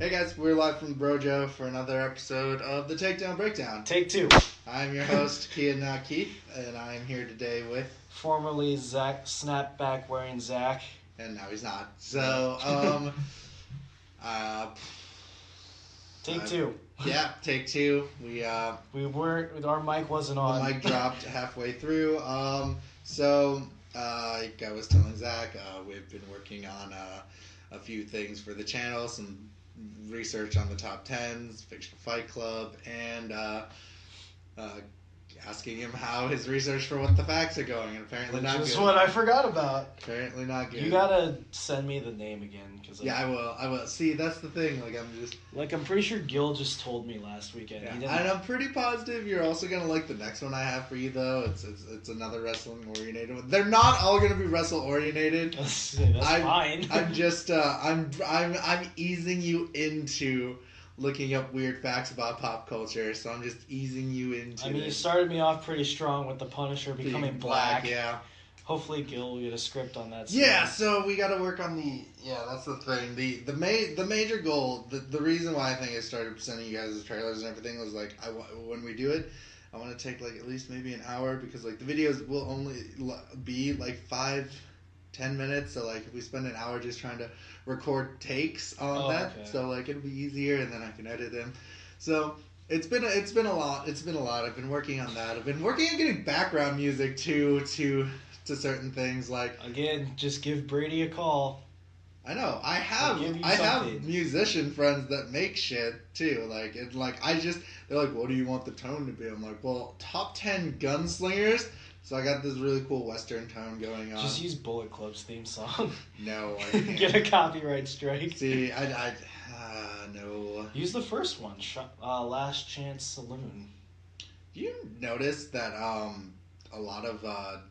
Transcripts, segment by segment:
Hey guys, we're live from Brojo for another episode of the Takedown Breakdown. Take two. I'm your host, Kian, not Keith, and I'm here today with... Formerly Zach, snapback wearing Zach. And now he's not. So, Take two. Yeah, take two. We weren't, our mic wasn't on. The mic dropped halfway through. Like I was telling Zach, we've been working on a few things for the channel, some research on the top 10s, Fictional Fight Club, and asking him how his research for What the Facts are going, and apparently not good. Just what I forgot about. Apparently not good. You gotta send me the name again, cause yeah, I will. See, that's the thing. I'm pretty sure Gil just told me last weekend. Yeah. And I'm pretty positive you're also gonna like the next one I have for you, though. It's another wrestling oriented one. They're not all gonna be wrestle oriented. That's fine. I'm just I'm easing you into looking up weird facts about pop culture, so I'm just easing you into it. You started me off pretty strong with the Punisher becoming black. Yeah. Hopefully Gil will get a script on that. Yeah, so we got to work on that's the thing. The major goal, the reason why I think I started sending you guys the trailers and everything was like, when we do it, I want to take like at least maybe an hour, because like the videos will only be like 5-10 minutes, so like if we spend an hour just trying to record takes on that, okay. So like it'll be easier, and then I can edit them. So it's been a lot. I've been working on that. I've been working on getting background music to certain things. Like, again, just give Brady a call. I know. I have musician friends that make shit too. Like they're like, what do you want the tone to be? I'm like, well, top 10 gunslingers. So I got this really cool Western tone going on. Just use Bullet Club's theme song. No, I can't. Get a copyright strike. See, no. Use the first one, Last Chance Saloon. Do you notice that a lot of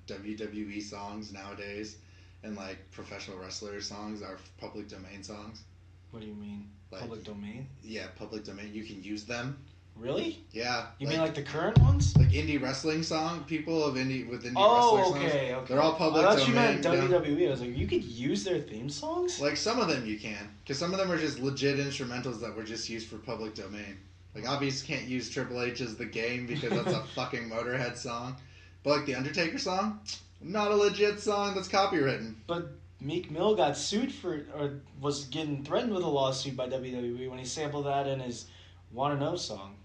WWE songs nowadays and like professional wrestler songs are public domain songs? What do you mean? Like, public domain? Yeah, public domain. You can use them. Really? Yeah. You mean like the current ones? Like indie wrestling song, people with indie wrestler songs. Okay. They're all public domain. I thought you meant WWE. I was like, you could use their theme songs? Like some of them you can, because some of them are just legit instrumentals that were just used for public domain. Like obviously can't use Triple H's The Game because that's a fucking Motorhead song. But like the Undertaker song, not a legit song that's copywritten. But Meek Mill got sued or was getting threatened with a lawsuit by WWE when he sampled that in his Wanna Know song.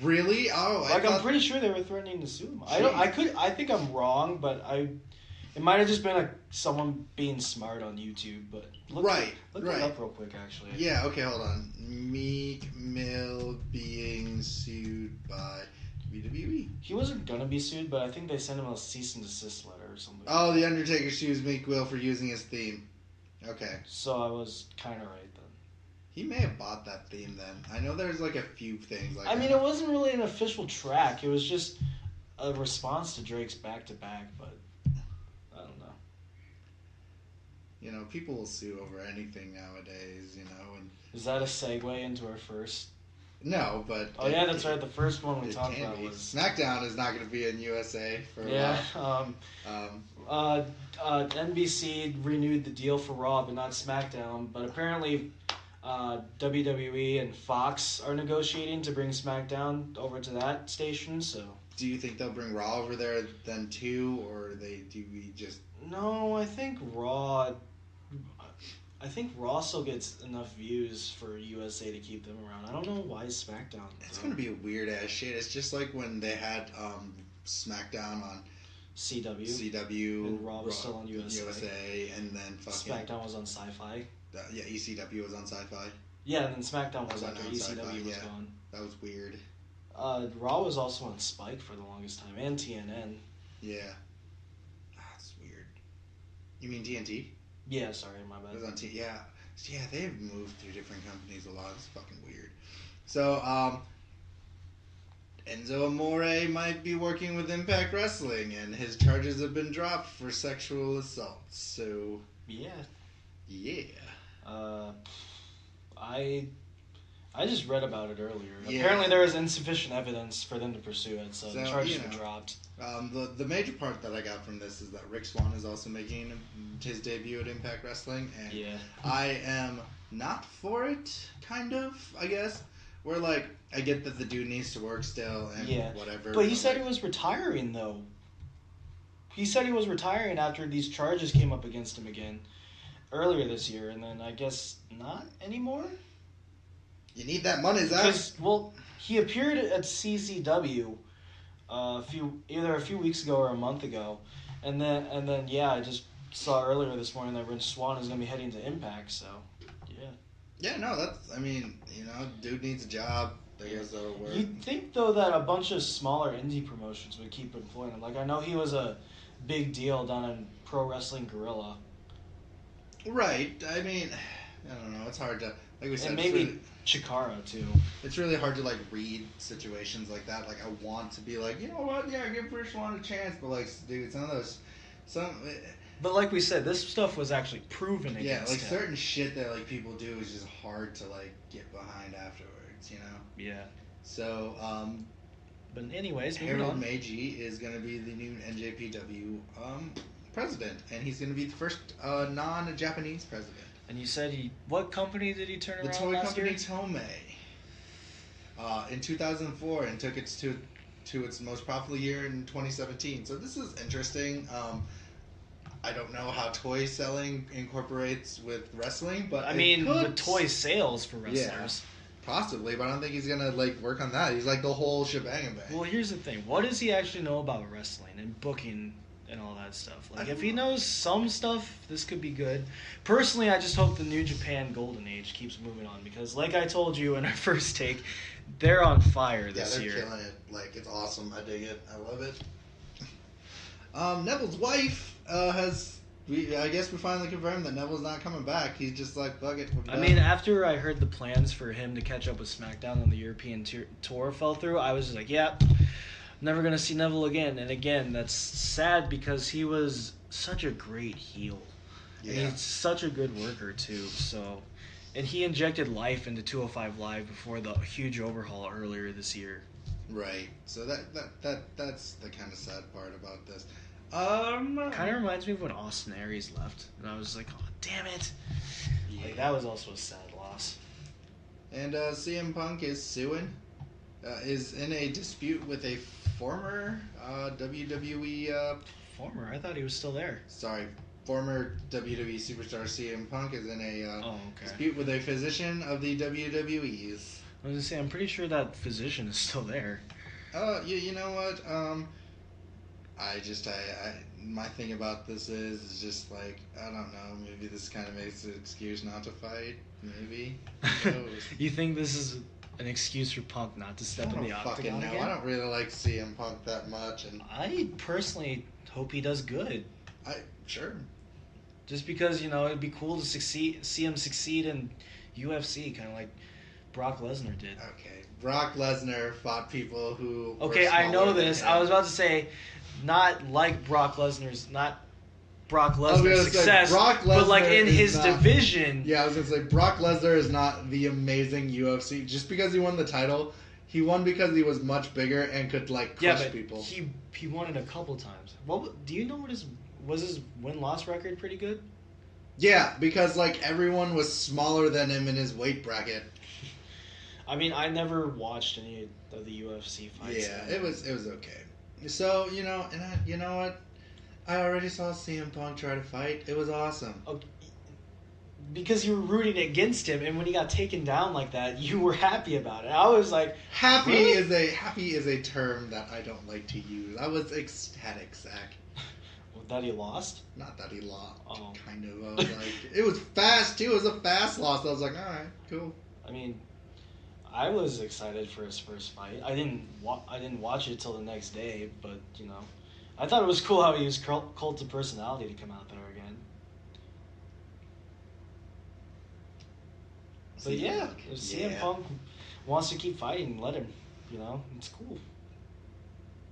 Really? Oh, I'm pretty sure they were threatening to sue him. I think I'm wrong, but it might have just been someone being smart on YouTube. But look it up real quick, actually. Yeah. Okay. Hold on. Meek Mill being sued by WWE. He wasn't gonna be sued, but I think they sent him a cease and desist letter or something. Oh, the Undertaker sues Meek Mill for using his theme. Okay. So I was kind of right then. He may have bought that theme then. I know there's like a few things like. It wasn't really an official track. It was just a response to Drake's Back to Back, but I don't know. You know, people will sue over anything nowadays. You know, and is that a segue into our first? No, but... Oh, yeah, that's right. The first one we talked about was... SmackDown is not going to be in USA for a while. NBC renewed the deal for Raw, but not SmackDown. But apparently WWE and Fox are negotiating to bring SmackDown over to that station, so... Do you think they'll bring Raw over there then, too, or do we just... No, I think Raw still gets enough views for USA to keep them around. I don't know why SmackDown. It's going to be a weird ass shit. It's just like when they had SmackDown on CW and Raw was still on USA, and then fucking SmackDown was on Sci-Fi. ECW was on Sci-Fi. Yeah, and then SmackDown was after ECW was gone. That was weird. Raw was also on Spike for the longest time, and TNN. Yeah. That's weird. You mean TNT? Yeah, sorry, my bad. It was on yeah, they've moved through different companies a lot. It's fucking weird. So, Enzo Amore might be working with Impact Wrestling, and his charges have been dropped for sexual assault. So, yeah. I just read about it earlier. Yeah. Apparently there is insufficient evidence for them to pursue it, so the charges were dropped. The major part that I got from this is that Rick Swann is also making his debut at Impact Wrestling, and I am not for it, kind of, I guess. Where, like, I get that the dude needs to work still and whatever. But he said he was retiring, though. He said he was retiring after these charges came up against him again earlier this year, and then I guess not anymore? You need that money, Zach. Because, well, he appeared at CZW either a few weeks ago or a month ago, and then I just saw earlier this morning that Rich Swann is going to be heading to Impact, so, yeah. Yeah, no, dude needs a job. I guess that'll work. You'd think, though, that a bunch of smaller indie promotions would keep employing him. Like, I know he was a big deal down in Pro Wrestling Guerrilla. Right. I mean, I don't know. It's hard to, like we said, and maybe Chikara, too. It's really hard to, like, read situations like that. Like, I want to be like, you know what, yeah, give Rich Swann a chance, but, like, dude, it's one of those, But like we said, this stuff was actually proven against him. him. Certain shit that, like, people do is just hard to, like, get behind afterwards, you know? Yeah. So, but anyways, Harold Meiji is going to be the new NJPW president, and he's going to be the first non-Japanese president. And you said what company did he turn around last year? The toy company Tomei. In 2004, and took it to its most profitable year in 2017. So this is interesting. I don't know how toy selling incorporates with wrestling, but I mean, with toy sales for wrestlers. Yeah, possibly, but I don't think he's gonna like work on that. He's like the whole shebang of it. Well, here's the thing: what does he actually know about wrestling and booking and all that stuff? Like, if he knows some stuff, this could be good. Personally, I just hope the New Japan Golden Age keeps moving on because, like I told you in our first take, they're on fire this year. Yeah, they're killing it. Like, it's awesome. I dig it. I love it. Neville's wife I guess we finally confirmed that Neville's not coming back. He's just like, fuck it. I mean, after I heard the plans for him to catch up with SmackDown on the European tour fell through, I was just like, yeah, never going to see Neville again. And again, that's sad because he was such a great heel. Yeah. And he's such a good worker, too. So, and he injected life into 205 Live before the huge overhaul earlier this year. Right. So that's the kind of sad part about this. Kind of reminds me of when Austin Aries left, and I was like, "Oh, damn it!" Yeah. Like, that was also a sad loss. And CM Punk is is in a dispute with a former WWE. Former? I thought he was still there. Sorry, former WWE superstar CM Punk is in a dispute with a physician of the WWE's. I was gonna say, I'm pretty sure that physician is still there. You know what? My thing about this is just like, I don't know, maybe this kind of makes an excuse not to fight, maybe. You think this is an excuse for Punk not to step in the octagon again? I don't really like CM Punk that much, and I personally hope he does good. Sure. Just because, it'd be cool to see him succeed in UFC, kind of like Brock Lesnar did. Okay, Brock Lesnar fought people who Okay, I know this. I was about to say, not like Brock Lesnar's success, but like in his division. Yeah, I was going to say, Brock Lesnar is not the amazing UFC. Just because he won the title, he won because he was much bigger and could, like, crush people. He won it a couple times. Do you know what was his win-loss record pretty good? Yeah, because, like, everyone was smaller than him in his weight bracket. I mean, I never watched any of the UFC fights. Yeah, it was okay. So, you know what? I already saw CM Punk try to fight. It was awesome. Okay. Because you were rooting against him, and when he got taken down like that, you were happy about it. I was like, happy is a term that I don't like to use. I was ecstatic, Zach. That he lost? Not that he lost. Oh. Kind of. I was like, it was fast too. It was a fast loss. I was like, all right, cool. I mean, I was excited for his first fight. I didn't watch it till the next day, but I thought it was cool how he used Cult of Personality to come out there again. But yeah, if CM Punk wants to keep fighting, let him. It's cool.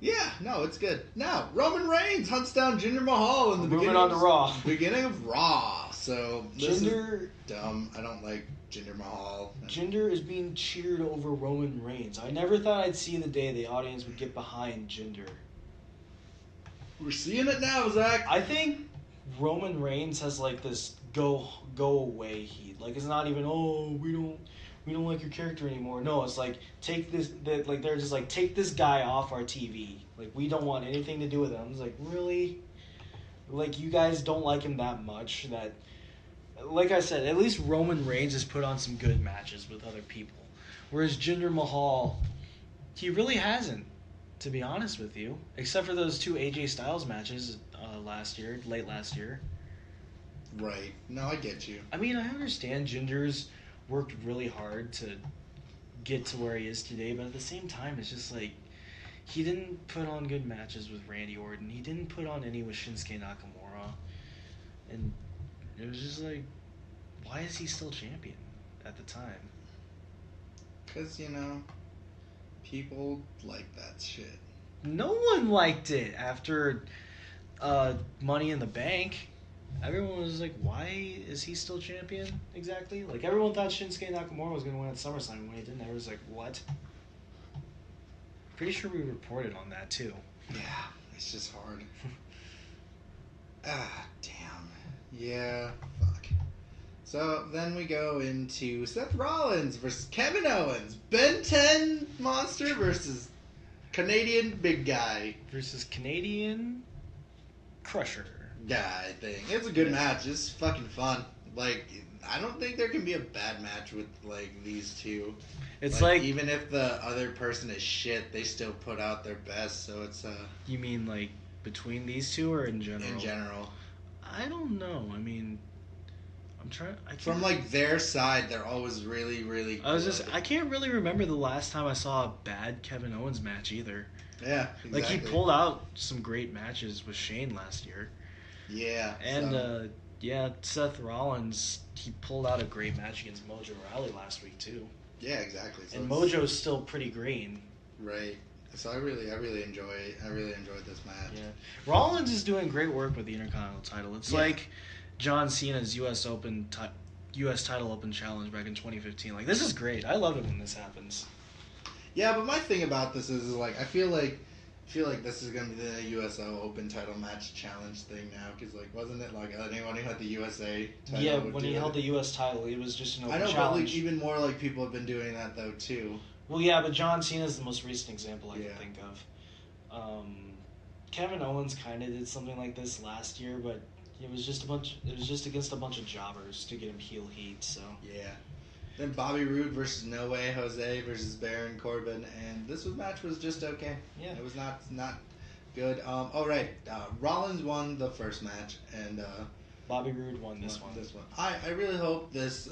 Yeah, no, it's good. Now, Roman Reigns hunts down Jinder Mahal in the beginning of Raw. So this is dumb. I don't like Jinder Mahal. Jinder is being cheered over Roman Reigns. I never thought I'd see the day the audience would get behind Jinder. We're seeing it now, Zach. I think Roman Reigns has like this go away heat. Like, it's not even, oh, we don't like your character anymore. No, it's like, they're just like, take this guy off our TV. Like, we don't want anything to do with him. It's like, really? Like, you guys don't like him that much that, like I said, at least Roman Reigns has put on some good matches with other people. Whereas Jinder Mahal, he really hasn't, to be honest with you. Except for those 2 AJ Styles matches late last year. Right. No, I get you. I mean, I understand Jinder's worked really hard to get to where he is today, but at the same time, it's just like, he didn't put on good matches with Randy Orton. He didn't put on any with Shinsuke Nakamura. And it was just like, why is he still champion at the time? Because, people like that shit. No one liked it after Money in the Bank. Everyone was like, why is he still champion exactly? Like, everyone thought Shinsuke Nakamura was going to win at SummerSlam. When he didn't, everyone was like, what? Pretty sure we reported on that, too. Yeah, it's just hard. Damn. Yeah, fuck. So then we go into Seth Rollins versus Kevin Owens. Ben 10 Monster versus Canadian Big Guy. Versus Canadian Crusher. Guy thing. It's a good match. It's fucking fun. Like, I don't think there can be a bad match with, like, these two. It's like even if the other person is shit, they still put out their best, so it's You mean, like, between these two or in general? In general. I don't know. I mean, from, like, their side, they're always really, really good. I can't really remember the last time I saw a bad Kevin Owens match either. Yeah, exactly. Like, he pulled out some great matches with Shane last year. Yeah. And, Seth Rollins, he pulled out a great match against Mojo Rawley last week, too. Yeah, exactly. So and Mojo's still pretty green. Right. So I really enjoyed this match. Yeah. Rollins is doing great work with the Intercontinental title. It's like John Cena's U.S. title open challenge back in 2015. Like, this is great. I love it when this happens. Yeah, but my thing about this is like I feel like this is gonna be the USO Open title match challenge thing now, because like wasn't it like anyone who had the USA title? Yeah, when he held the US title, it was just an open challenge. But like, even more like people have been doing that though too. Well, yeah, but John Cena is the most recent example I can think of. Kevin Owens kind of did something like this last year, but it was just against a bunch of jobbers to get him heel heat. So yeah. Then Bobby Roode versus No Way Jose versus Baron Corbin, and this match was just okay. Yeah, it was not good. Rollins won the first match, and Bobby Roode won this one. I really hope this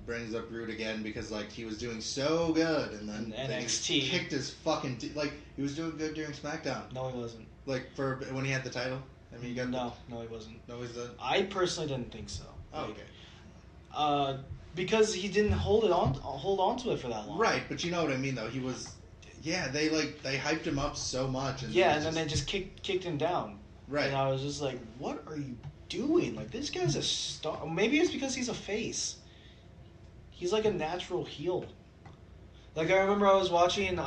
brings up Roode again, because like he was doing so good, and then NXT kicked his fucking like he was doing good during SmackDown. No, he wasn't. Like for when he had the title. I mean, no, he wasn't. No, he's not. I personally didn't think so. Oh, okay. Because he didn't hold on to it for that long. Right, but you know what I mean, though. He was, they hyped him up so much. And then they just kicked him down. Right. And I was just like, what are you doing? Like, this guy's a star. Maybe it's because he's a face. He's like a natural heel. Like, I remember I was watching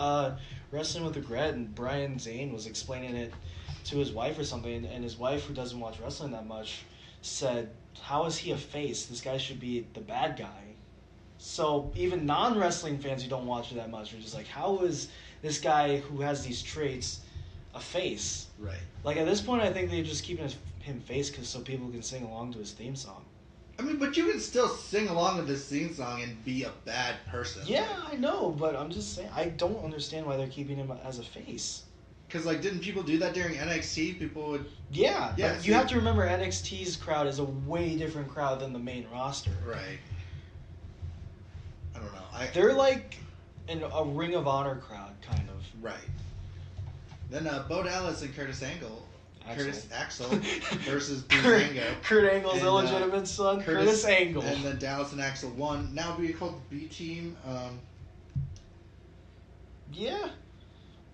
Wrestling with Regret, and Brian Zane was explaining it to his wife or something, and his wife, who doesn't watch wrestling that much, said, how is he a face? This guy should be the bad guy. So even non-wrestling fans who don't watch it that much are just like, how is this guy who has these traits a face? Right. Like, at this point, I think they're just keeping him face so people can sing along to his theme song. I mean, but you can still sing along with this theme song and be a bad person. Yeah, I know, but I'm just saying, I don't understand why they're keeping him as a face. Because, like, didn't people do that during NXT? People would... Yeah, but you have to remember NXT's crowd is a way different crowd than the main roster. Right. I don't know. They're like a Ring of Honor crowd, kind of. Right. Then Bo Dallas and Curtis Angle. Axel versus Breezango. Kurt Angle's illegitimate son, Curtis Angle. And then Dallas and Axel won. Now be called the B Team. Yeah.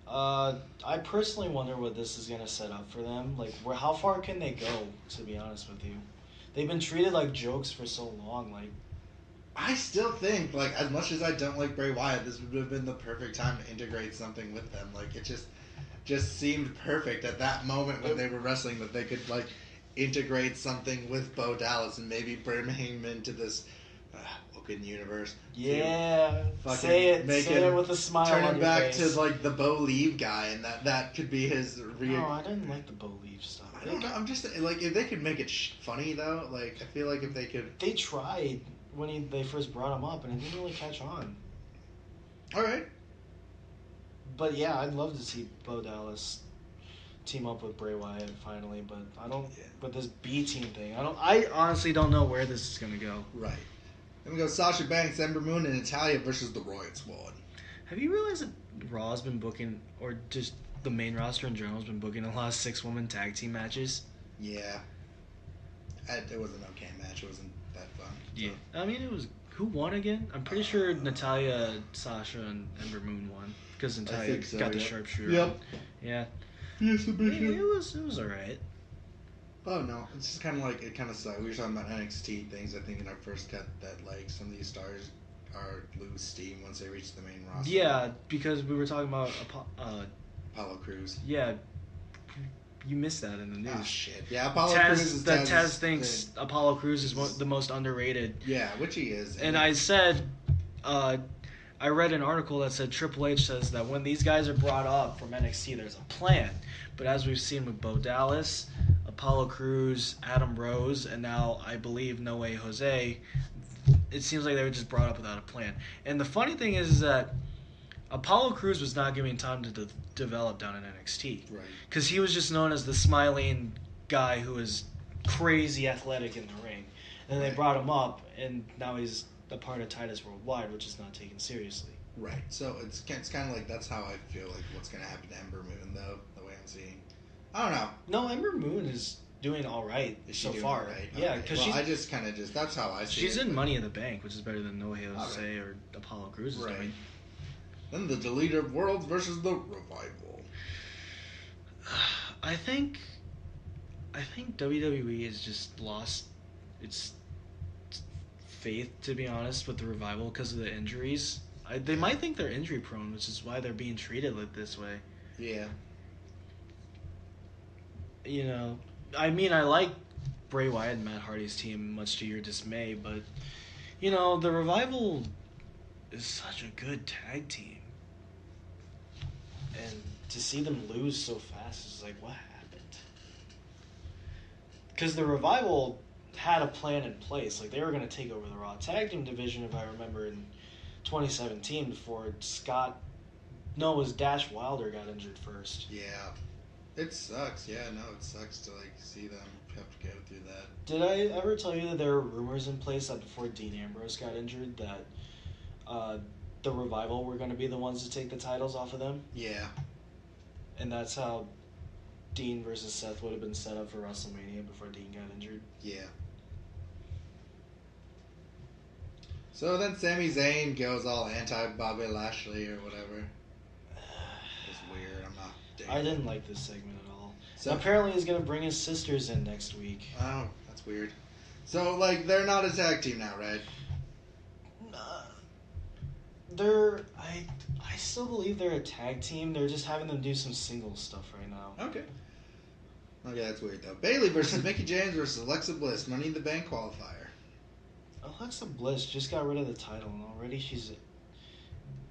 I personally wonder what this is going to set up for them. Like, how far can they go, to be honest with you? They've been treated like jokes for so long. Like, I still think, like, as much as I don't like Bray Wyatt, this would have been the perfect time to integrate something with them. Like, it just seemed perfect at that moment when they were wrestling, that they could, like, integrate something with Bo Dallas and maybe bring him into this Woken universe. Yeah, Fucking say it with a smile turn on him your back face. to like the Bo Leave guy, and that could be his. No, I didn't like the Bo Leave stuff. I don't know. I'm just like, if they could make it funny though. Like, I feel like if they could. They tried when they first brought him up, and it didn't really catch on. All right. But yeah, I'd love to see Bo Dallas team up with Bray Wyatt finally. But I don't. Yeah. With this B team thing, I honestly don't know where this is gonna go. Right. Then we go Sasha Banks, Ember Moon, and Natalya versus the Riot Squad. Have you realized that Raw's been booking, or just the main roster in general has been booking a lot of 6-woman tag team matches? Yeah. It was an okay match. It wasn't that fun. Yeah. I mean, it was... Who won again? I'm pretty sure Natalya, Sasha, and Ember Moon won. Because Natalya so, got the yep. sharpshooter. Yep. Yeah. Yes, It was alright. Oh no, it's just kind of like, it kind of sucked. We were talking about NXT things, I think, in our first cut, that like some of these stars lose steam once they reach the main roster. Yeah, because we were talking about Apollo Crews. yeah, you missed that in the news. Ah, shit. Yeah, Apollo Crews is Taz thinks Apollo Crews is the most underrated. Yeah, which he is. And I said, I read an article that said Triple H says that when these guys are brought up from NXT, there's a plan. But as we've seen with Bo Dallas, Apollo Crews, Adam Rose, and now I believe No Way Jose, it seems like they were just brought up without a plan. And the funny thing is that Apollo Crews was not given time to develop down in NXT. Right. Because he was just known as the smiling guy who was crazy athletic in the ring. And they brought him up, and now he's a part of Titus Worldwide, which is not taken seriously. Right. So it's kind of like, that's how I feel like what's going to happen to Ember Moon, though, the way I'm seeing. I don't know. No, Ember Moon is doing all right so far. Right? Yeah, because I just kind of that's how I see it. She's in Money in the Bank, which is better than No Way Jose or Apollo Crews is doing. Then the Deleter of Worlds versus the Revival. I think WWE has just lost its faith, to be honest, with the Revival because of the injuries. They might think they're injury prone, which is why they're being treated like this way. Yeah. You know, I mean, I like Bray Wyatt and Matt Hardy's team, much to your dismay, but, you know, the Revival is such a good tag team. And to see them lose so fast is like, what happened? Because the Revival had a plan in place. Like, they were going to take over the Raw Tag Team division, if I remember, in 2017 before it was Dash Wilder got injured first. Yeah. It sucks. Yeah, no, it sucks to like see them have to go through that. Did I ever tell you that there were rumors in place that before Dean Ambrose got injured that the Revival were going to be the ones to take the titles off of them? Yeah. And that's how Dean versus Seth would have been set up for WrestleMania before Dean got injured. Yeah. So then Sami Zayn goes all anti-Bobby Lashley or whatever. It's weird. I'm not digging I didn't like this segment at all. So apparently he's going to bring his sisters in next week. Oh, that's weird. So, like, they're not a tag team now, right? I still believe they're a tag team. They're just having them do some singles stuff right now. Okay. Okay, that's weird, though. Bayley versus Mickie James versus Alexa Bliss. Money in the Bank qualifier. Alexa Bliss just got rid of the title, and already she's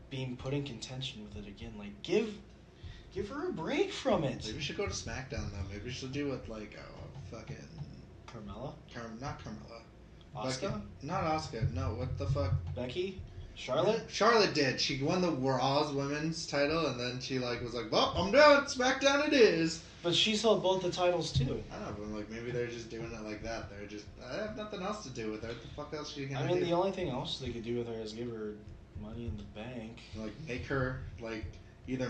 being put in contention with it again. Like, give her a break from it. Maybe we should go to SmackDown, though. Maybe we should do what, like, fucking... Carmella? Not Carmella. Asuka? Not Asuka. No, what the fuck? Becky? Charlotte? Charlotte did. She won the Raw's women's title, and then she like was like, "Well, I'm done. SmackDown it is." But she's held both the titles too. I don't know, but like maybe they're just doing it like that. They're just I have nothing else to do with her. What the fuck else are you gonna do? I mean, the only thing else they could do with her is give her Money in the Bank. Like make her like either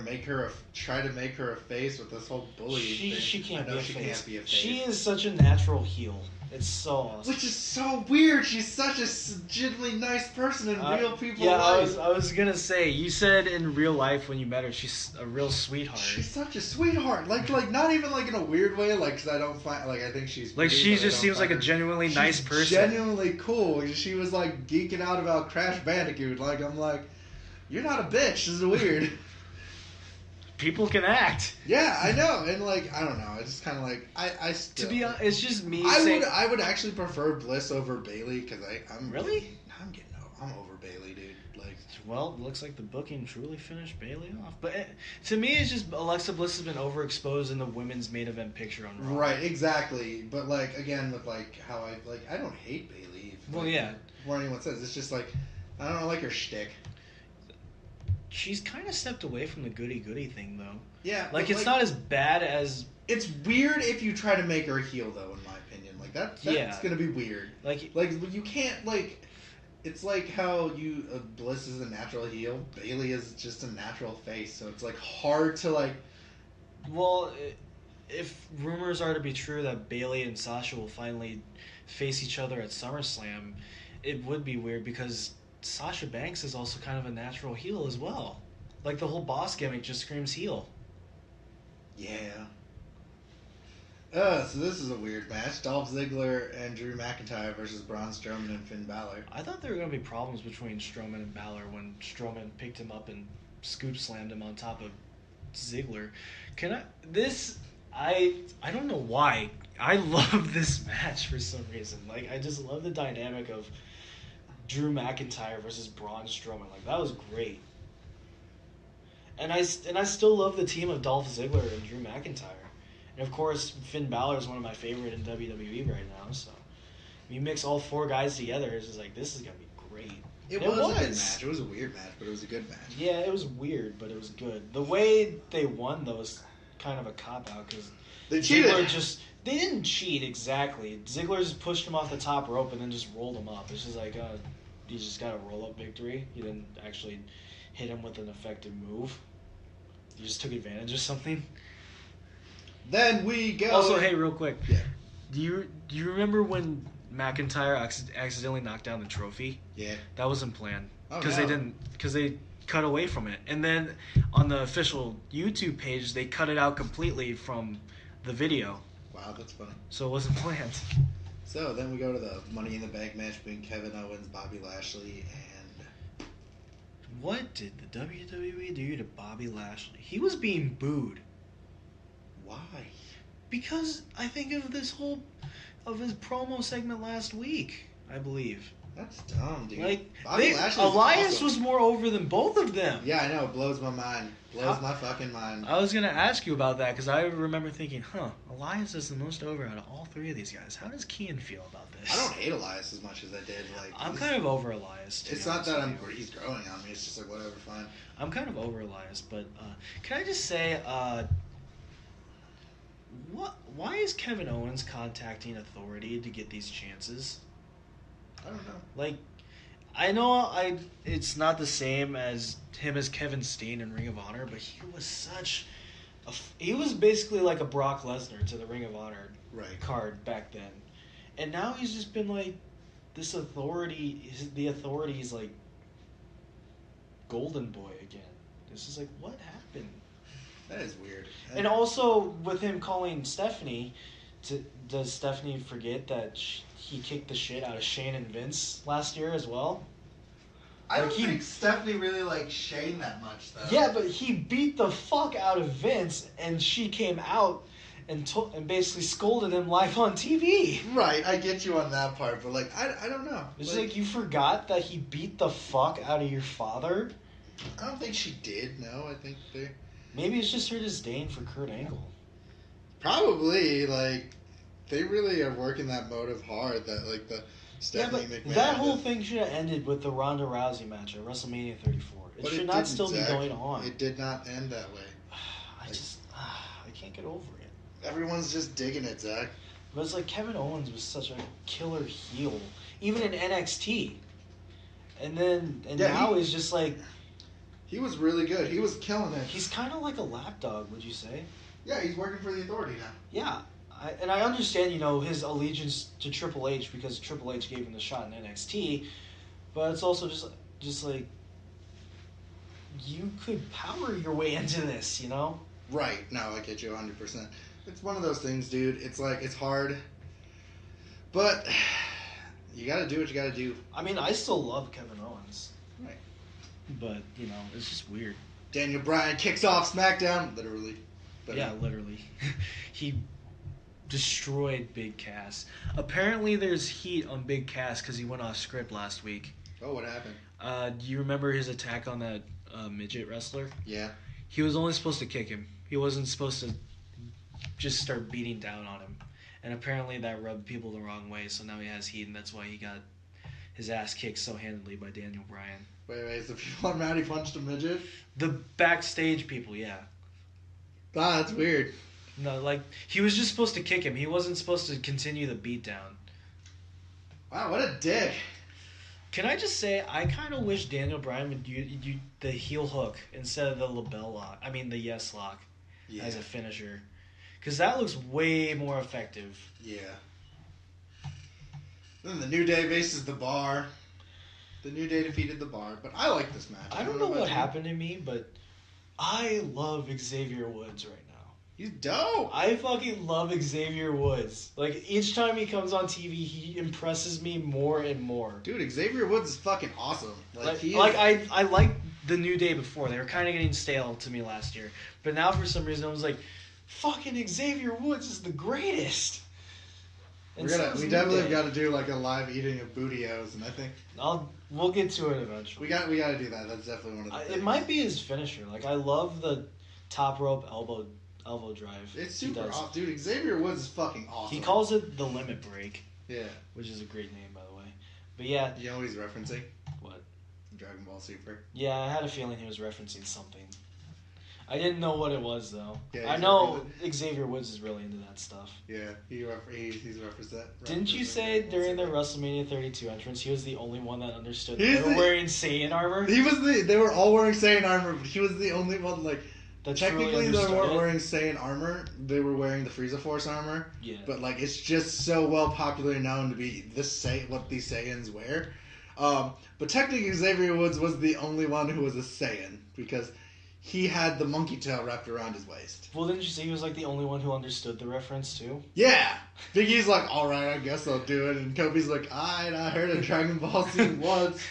try to make her a face with this whole bullying thing. She can't be a she face. can't be a face. She is such a natural heel. It's so awesome. Which is so weird. She's such a genuinely nice person in real people life. I was gonna say, you said in real life when you met her, she's a real sweetheart. She's such a sweetheart. Like not even like in a weird way. Like, cause I don't find I think she's like pretty, she just seems like a genuinely nice person. Genuinely cool. She was like geeking out about Crash Bandicoot. Like I'm like, you're not a bitch. This is weird. people can act. Yeah, I know, and like I don't know, it's just kind of like I still. To be honest, it's just me. I would actually prefer Bliss over Bailey because I'm really. I'm over Bailey, dude. Like, well, it looks like the booking truly finished Bailey off. But to me, it's just Alexa Bliss has been overexposed in the women's main event picture on Raw. Right, exactly. But like again, with like how I don't hate Bailey. Well, yeah. Before anyone says, it's just like I don't like her shtick. She's kind of stepped away from the goody-goody thing, though. Yeah. Like, it's not as bad as... It's weird if you try to make her a heel, though, in my opinion. Like, that's going to be weird. Like, you can't, like... It's like how Bliss is a natural heel. Bailey is just a natural face. So it's, like, hard to, like... Well, if rumors are to be true that Bailey and Sasha will finally face each other at SummerSlam, it would be weird because... Sasha Banks is also kind of a natural heel as well. Like, the whole boss gimmick just screams heel. Yeah. So this is a weird match. Dolph Ziggler and Drew McIntyre versus Braun Strowman and Finn Balor. I thought there were going to be problems between Strowman and Balor when Strowman picked him up and scoop slammed him on top of Ziggler. I don't know why. I love this match for some reason. Like, I just love the dynamic of Drew McIntyre versus Braun Strowman. Like, that was great. And I still love the team of Dolph Ziggler and Drew McIntyre. And of course, Finn Balor is one of my favorite in WWE right now. So if you mix all four guys together, it's just like, this is gonna be great. It was a good match. It was a weird match, but it was a good match. Yeah, it was weird, but it was good. The way they won though was kind of a cop out because they cheated. They didn't cheat exactly. Ziggler just pushed him off the top rope and then just rolled him up. It's just like, you just got a roll-up victory. You didn't actually hit him with an effective move. You just took advantage of something. Then we go... Also, hey, real quick. Yeah. Do you remember when McIntyre accidentally knocked down the trophy? Yeah. That wasn't planned. Oh, Because they cut away from it. And then on the official YouTube page, they cut it out completely from the video. Wow, that's funny. So it wasn't planned. So then we go to the Money in the Bank match between Kevin Owens, Bobby Lashley, and... What did the WWE do to Bobby Lashley? He was being booed. Why? Because I think of his promo segment last week, I believe. That's dumb, dude. Like, Elias awesome. Was more over than both of them. Yeah, I know. It blows my mind. Blows my fucking mind. I was going to ask you about that because I remember thinking, Elias is the most over out of all three of these guys. How does Kian feel about this? I don't hate Elias as much as I did. Like, I'm kind of over Elias. It's not that he's growing on me. It's just like, whatever, fine. I'm kind of over Elias, but can I just say, why is Kevin Owens contacting Authority to get these chances? I don't know. Like, I know it's not the same as him as Kevin Steen in Ring of Honor, but he was he was basically like a Brock Lesnar to the Ring of Honor card back then. And now he's just been like this the Authority's like golden boy again. This is like, what happened? That is weird. And also with him calling Stephanie, does Stephanie forget that he kicked the shit out of Shane and Vince last year as well? I don't think Stephanie really liked Shane that much, though. Yeah, but he beat the fuck out of Vince, and she came out and basically scolded him live on TV. Right, I get you on that part, but like, I don't know. It's like you forgot that he beat the fuck out of your father? I don't think she did, no. I think they... Maybe it's just her disdain for Kurt Angle. Probably, like, they really are working that motive hard, that, like, the Stephanie McMahon... That whole thing should have ended with the Ronda Rousey match at WrestleMania 34. It should not still be going on. It did not end that way. I can't get over it. Everyone's just digging it, Zach. But it's like Kevin Owens was such a killer heel, even in NXT. Now he's just like... He was really good. He was killing it. He's kind of like a lapdog, would you say? Yeah, he's working for the Authority now. Yeah. I understand, his allegiance to Triple H because Triple H gave him the shot in NXT, but it's also just like, you could power your way into this, Right. No, I get you 100%. It's one of those things, dude. It's like, it's hard, but you gotta do what you gotta do. I mean, I still love Kevin Owens. Right. But, it's just weird. Daniel Bryan kicks off SmackDown, literally. But, Yeah, literally. He destroyed Big Cass. Apparently, there's heat on Big Cass because he went off script last week. Oh, what happened? Do you remember his attack on that midget wrestler? Yeah. He was only supposed to kick him. He wasn't supposed to just start beating down on him. And apparently that rubbed people the wrong way, so now he has heat, and that's why he got his ass kicked so handily by Daniel Bryan. Wait, so people are mad he punched a midget? The backstage people, yeah. Ah, that's weird. No, like, he was just supposed to kick him. He wasn't supposed to continue the beatdown. Wow, what a dick. Can I just say, I kind of wish Daniel Bryan would do the heel hook instead of the label lock. I mean, the yes lock as a finisher. Because that looks way more effective. Yeah. Then the New Day faces the Bar. The New Day defeated the Bar, but I like this match. I don't know what happened to me, but I love Xavier Woods right now. He's dope. I fucking love Xavier Woods. Like, each time he comes on TV, he impresses me more and more. Dude, Xavier Woods is fucking awesome. I liked the New Day before. They were kind of getting stale to me last year. But now, for some reason, I was like, fucking Xavier Woods is the greatest. We definitely got to do like a live eating of Booty-O's, and I think we'll get to it eventually. We got to do that. That's definitely one of the things. It might be his finisher. Like, I love the top rope elbow drive. It's super awesome, dude. Xavier Woods is fucking awesome. He calls it the limit break. Yeah, which is a great name, by the way. But yeah, you know what he's referencing? What? Dragon Ball Super. Yeah, I had a feeling he was referencing something. I didn't know what it was, though. Yeah, I know Xavier Woods is really into that stuff. Yeah, he's referenced that. Didn't you say during the WrestleMania 32 entrance he was the only one that understood they were wearing Saiyan armor? They were all wearing Saiyan armor, but he was the only one, like, that technically they weren't wearing Saiyan armor, they were wearing the Frieza Force armor. Yeah. But, like, it's just so well popularly known to be what these Saiyans wear. But technically Xavier Woods was the only one who was a Saiyan, because he had the monkey tail wrapped around his waist. Well, didn't you say he was like the only one who understood the reference too? Yeah! Big E's like, alright, I guess I'll do it. And Kobe's like, I heard a Dragon Ball scene once.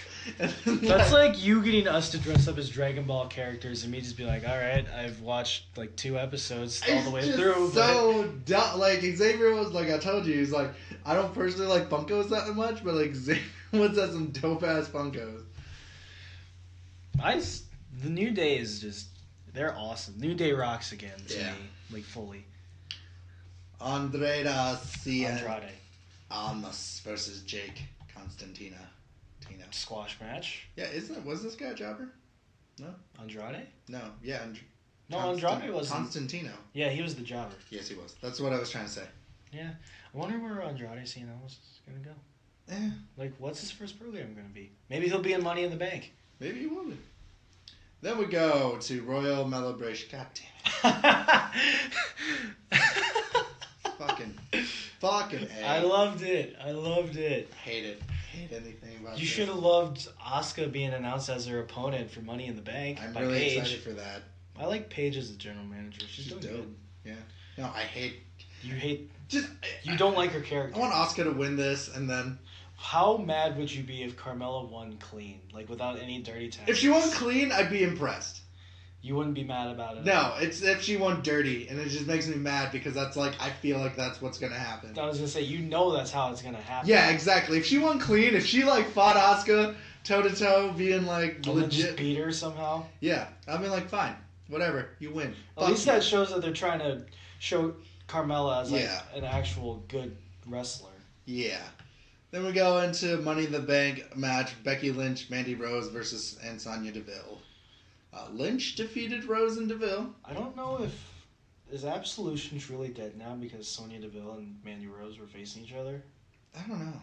That's like you getting us to dress up as Dragon Ball characters and me just be like, alright, I've watched like 2 episodes all the way through. So dumb. Like, Xavier was like, I told you, he's like, I don't personally like Funkos that much, but like, Xavier Woods has some dope ass Funkos. The New Day is just, they're awesome. New Day rocks again to me, like fully. Andrade Almas versus Jake Constantino. Squash match. Yeah, was this guy a jobber? No. Andrade? No. Yeah. Andrade was Constantino. Yeah, he was the jobber. Yes, he was. That's what I was trying to say. Yeah, I wonder where Andrade Cien Almas is gonna go. Yeah. Like, what's his first program gonna be? Maybe he'll be in Money in the Bank. Maybe he will be. Then we go to Royal Celebration. God damn it. Fucking A. I loved it. Hate it. Hate anything about it. You should have loved Asuka being announced as her opponent for Money in the Bank. I'm by really Paige. excited for that. I like Paige as the general manager. She's doing dope. good. Yeah. No, I hate. You don't like her character. I want Asuka to win this, and then. How mad would you be if Carmella won clean, like without any dirty tactics? If she won clean, I'd be impressed. You wouldn't be mad about it. No, it's if she won dirty, and it just makes me mad because that's like I feel like that's what's gonna happen. I was gonna say that's how it's gonna happen. Yeah, exactly. If she won clean, if she like fought Asuka toe to toe, being like and legit, just beat her somehow. Yeah, I mean like fine, whatever, you win. At least that shows that they're trying to show Carmella as like an actual good wrestler. Yeah. Then we go into Money in the Bank match: Becky Lynch, Mandy Rose versus Sonya Deville. Lynch defeated Rose and Deville. I don't know is Absolution truly dead now because Sonya Deville and Mandy Rose were facing each other. I don't know.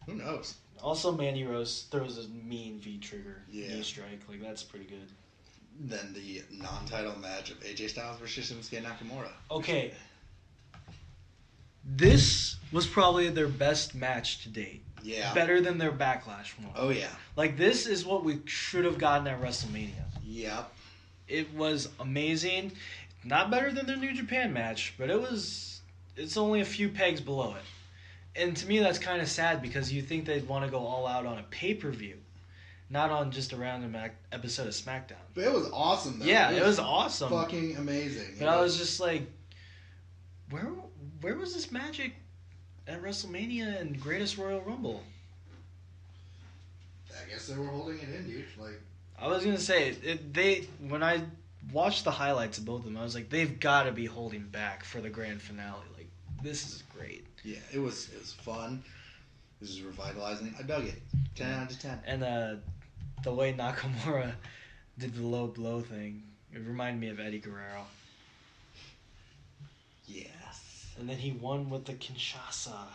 Who knows? Also, Mandy Rose throws a mean V-trigger knee strike. Like, that's pretty good. Then the non-title match of AJ Styles versus Shinsuke Nakamura. Okay. This was probably their best match to date. Yeah. Better than their Backlash one. Oh, yeah. Like, this is what we should have gotten at WrestleMania. Yep. It was amazing. Not better than their New Japan match, but it's only a few pegs below it. And to me, that's kind of sad because you think they'd want to go all out on a pay-per-view. not on just a random episode of SmackDown. But it was awesome, though. Yeah, it was awesome. Fucking amazing. But I was just like, where was this magic at WrestleMania and Greatest Royal Rumble? I guess they were holding it in, dude. Like, I was gonna say when I watched the highlights of both of them, I was like, they've got to be holding back for the grand finale. Like, this is great. Yeah, it was fun. It was revitalizing. I dug it. 10 out of 10. And the way Nakamura did the low blow thing, it reminded me of Eddie Guerrero. Yes. And then he won with the Kinshasa.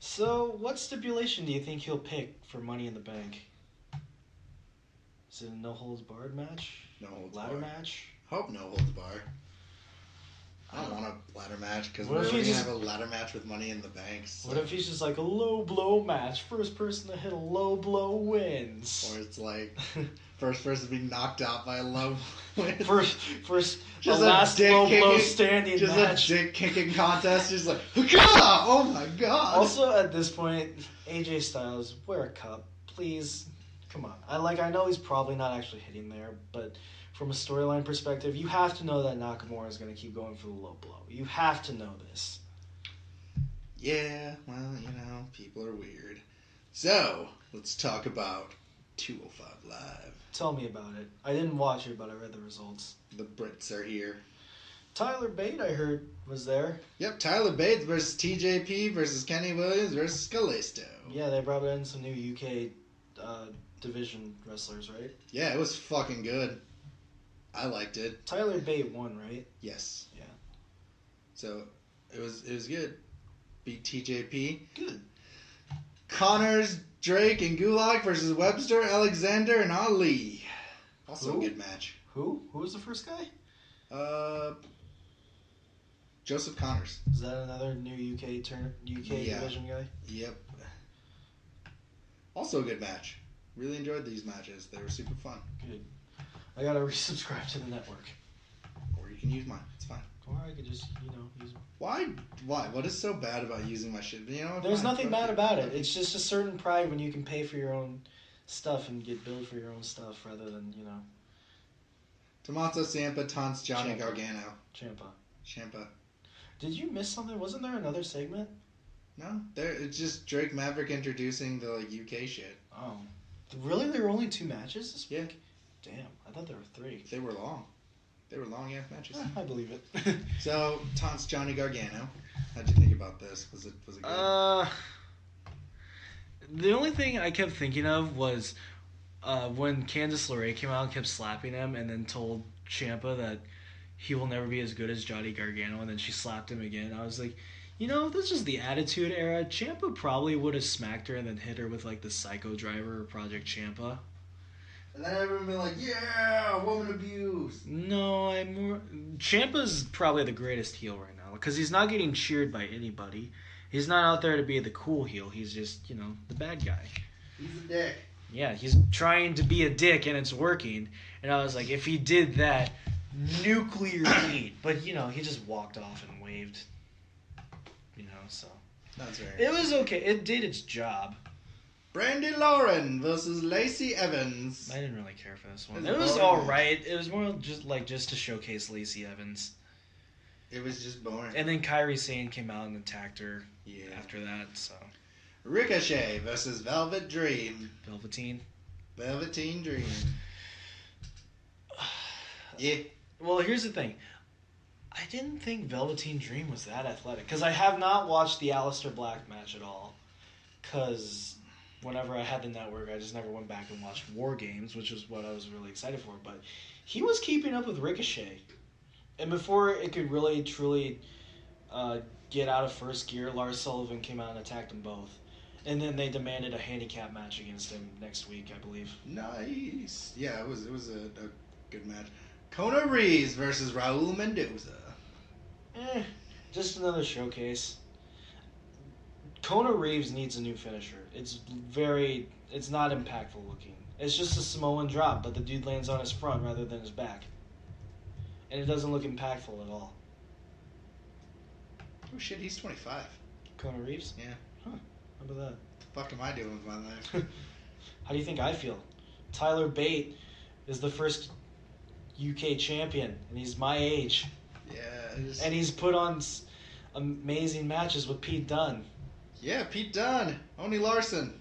So, what stipulation do you think he'll pick for Money in the Bank? Is it a no holds barred match? No holds ladder barred. match? Hope no holds barred. I don't want a ladder match because What we're if going he to just- have a ladder match with Money in the Bank. So. What if he's just like a low blow match? First person to hit a low blow wins. Or it's like first person to be knocked out by a low win. First, Just the a last dick low blow kicking- standing Just match. a dick kicking contest. Just like, "Hoo-kah!" Oh my god. Also, at this point, AJ Styles, wear a cup, please. Come on. I know he's probably not actually hitting there, but from a storyline perspective, you have to know that Nakamura is going to keep going for the low blow. You have to know this. Yeah, well, people are weird. So, let's talk about 205 Live. Tell me about it. I didn't watch it, but I read the results. The Brits are here. Tyler Bate, I heard, was there. Yep, Tyler Bates versus TJP versus Kenny Williams versus Kalisto. Yeah, they brought in some new UK division wrestlers, right? Yeah, it was fucking good. I liked it. Tyler Bate won, right? Yes. Yeah. So, it was good. Beat TJP. Good. Connors, Drake, and Gulak versus Webster, Alexander, and Ali. Also Who? a good match. Who? Who was the first guy? Joseph Connors. Is that another new UK Yeah. division guy? Yep. Also a good match. Really enjoyed these matches. They were super fun. Good. I gotta resubscribe to the network. Or you can use mine. It's fine. Or I could just, use. Why? What is so bad about using my shit? There's nothing bad about it. It's just a certain pride when you can pay for your own stuff and get billed for your own stuff rather than, Tommaso Ciampa taunts Johnny Ciampa. Gargano. Ciampa. Ciampa. Did you miss something? Wasn't there another segment? No, it's just Drake Maverick introducing the UK shit. Oh. Really? There were only 2 matches this Yeah. week? Damn. I thought there were 3. They were long. They were long ass matches. I believe it. So taunts Johnny Gargano. How'd you think about this? Was it good? The only thing I kept thinking of was when Candice LeRae came out and kept slapping him and then told Ciampa that he will never be as good as Johnny Gargano, and then she slapped him again. I was like, this is the Attitude Era. Ciampa probably would have smacked her and then hit her with like the Psycho Driver or Project Ciampa. And then everyone be like, yeah, woman abuse. No, Ciampa's probably the greatest heel right now because he's not getting cheered by anybody. He's not out there to be the cool heel. He's just, the bad guy. He's a dick. Yeah, he's trying to be a dick and it's working. And I was like, if he did that, nuclear heat. But, he just walked off and waved. So. That's right. It was okay. It did its job. Brandy Lauren versus Lacey Evans. I didn't really care for this one. It was It was boring. alright. It was more just to showcase Lacey Evans. It was just boring. And then Kairi Sane came out and attacked her Yeah. after that, so. Ricochet versus Velvet Dream. Velveteen. Velveteen Dream. Yeah. Well, here's the thing. I didn't think Velveteen Dream was that athletic. Because I have not watched the Aleister Black match at all. Because whenever I had the network, I just never went back and watched War Games, which is what I was really excited for. But he was keeping up with Ricochet. And before it could really, truly get out of first gear, Lars Sullivan came out and attacked them both. And then they demanded a handicap match against him next week, I believe. Nice. Yeah, it was a good match. Kona Reeves versus Raul Mendoza. Just another showcase. Kona Reeves needs a new finisher. It's not impactful looking. It's just a Samoan drop, but the dude lands on his front rather than his back. And it doesn't look impactful at all. Oh shit, he's 25. Kona Reeves? Yeah. Huh. How about that? The fuck am I doing with my life? How do you think I feel? Tyler Bate is the first UK champion, and he's my age. Yeah. And he's put on amazing matches with Pete Dunne. Yeah, Pete Dunne, Oney Larkin,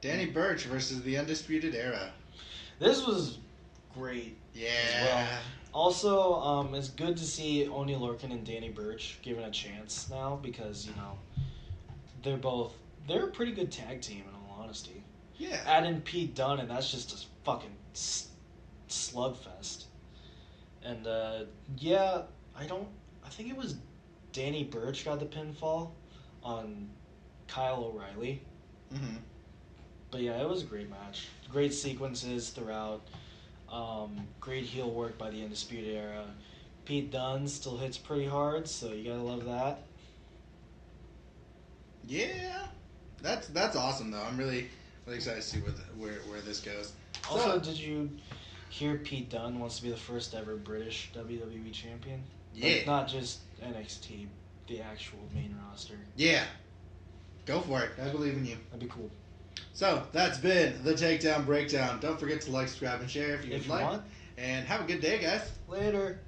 Danny Burch versus the Undisputed Era. This was great. Yeah. As well. Also, it's good to see Oney Lorcan and Danny Burch given a chance now because, you know, they're a pretty good tag team in all honesty. Yeah. Add in Pete Dunne and that's just a fucking slugfest. And, I think it was Danny Burch got the pinfall on Kyle O'Reilly. Mm-hmm. But yeah, it was a great match. Great sequences throughout. Great heel work by the Undisputed Era. Pete Dunne still hits pretty hard, so you gotta love that. Yeah, that's awesome though. I'm really excited to see where this goes. Also, did you hear Pete Dunne wants to be the first ever British WWE champion? Yeah, Like, not just NXT, the actual main roster. Yeah, go for it. I believe in you. That'd be cool. So that's been the Takedown Breakdown. Don't forget to like, subscribe, and share if you would like. Want. And have a good day, guys. Later.